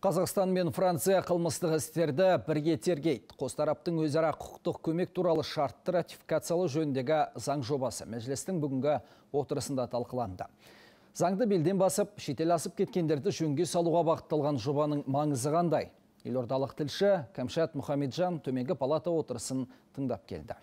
Қазақстан мен Франция қылмыстық істерді бірге тергейді. Қос тараптың өзара құқықтық көмек туралы шартты ратификациялау жөніндегі заң жобасы мәжілістің бүгінгі отырысында талқыланды. Заңды белден басып, шетел асып кеткендерді жөнге салуға бағытталған жобаның маңызы қандай? Елордалық тілші Кәмшат Мұхамеджан төменгі палата отырысын тыңдап келді.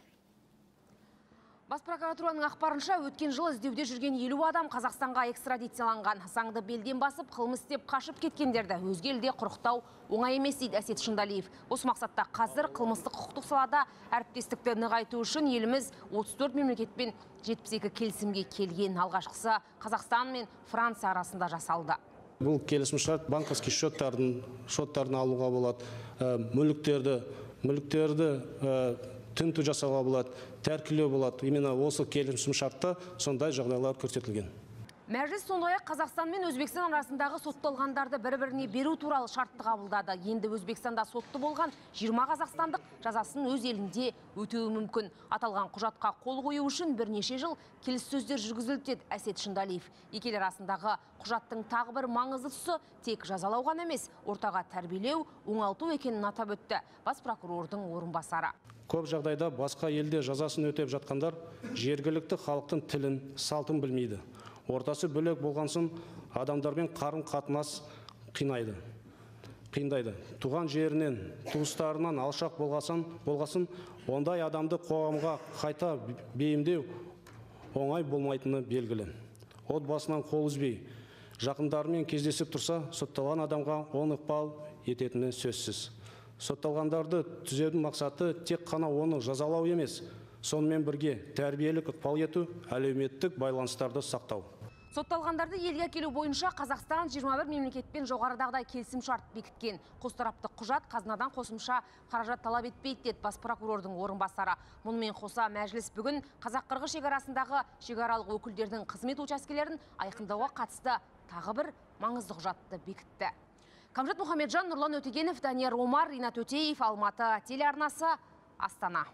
Бас прокуратураның ақпарынша өткен жылы іздеуде жүрген 50 адам Қазақстанға экстрадицияланған. Заңды белден басып, қылмыс істеп қашып кеткендерді өзге елде құрықтау оңай емес дейді Әсет Шындалиев. Осы мақсатта қазір қылмыстық құқықтық салада әріптестікті нығайту үшін еліміз 34 мемлекетпен 72 келісімге келген. Алғашқысы Қазақстан мен Франция арасында жасалды. Бұл келісімшарт банковский шоттарын алуға болады, мүліктерді тінту жасауға болады, тәркілеу болады. Именно осы келісімшартта сондай жағдайлар көрсетілген. Мәжіліс сондай-ақ Қазақстан мен Өзбекстан арасындағы сотталғандарды бір-біріне беру туралы шартты қабылдады. Енді Өзбекстанда сотты болған 20 қазақстандық жазасын өз елінде өтеуі мүмкін. Аталған құжатқа қол қою үшін бірнеше жыл келіссөздер жүргізілді деді Әсет Шындалиев. Екі ел арасындағы құжаттың тағы бір маңызды тұсы тек жазалау ғана емес, ортаға тәрбиелеу, оңалту екенін атап өтті бас прокурордың орынбасары. Көп жағдайда басқа елде жазасын өтеп жатқандар жергілікті халықтың тілін, салтын білмейді. Ортасы бөлек болғансын адамдармен қарым-қатынас қиындайды. Туған жерінен, туыстарынан алшақ болғасын, ондай адамды қоғамға қайта бейімдеу оңай болмайтыны белгілі. Отбасынан қол үзбей, жақындарымен кездесіп тұрса, сотталған адамға оң ықпал ететіні сөзсіз. Сотталғандарды түзеудің мақсаты тек қана оны жазалау емес, сонымен бірге тәрбиелік ықпал ету, әлеуметтік байланыстарды сақтау. Сотталғандарды елге әкелу бойынша Қазақстан 21 мемлекетпен жоғарыдағыдай келісімшарт бекіткен. Қос тараптық құжат қазынадан қосымша қаражат талап етпейді деді бас прокурордың орынбасары. Мұнымен қоса мәжіліс бүгін қазақ-қырғыз шекарасындағы шекаралық өкілдердің қызмет учаскелерін айқындауға қатысты тағы бір маңызды құжатты бекітті. Кәмшат Мұхамеджан, Нұрлан Өтегенов, Данияр Омар, Ринат Өтеев, Алматы телеарнасы, Астана.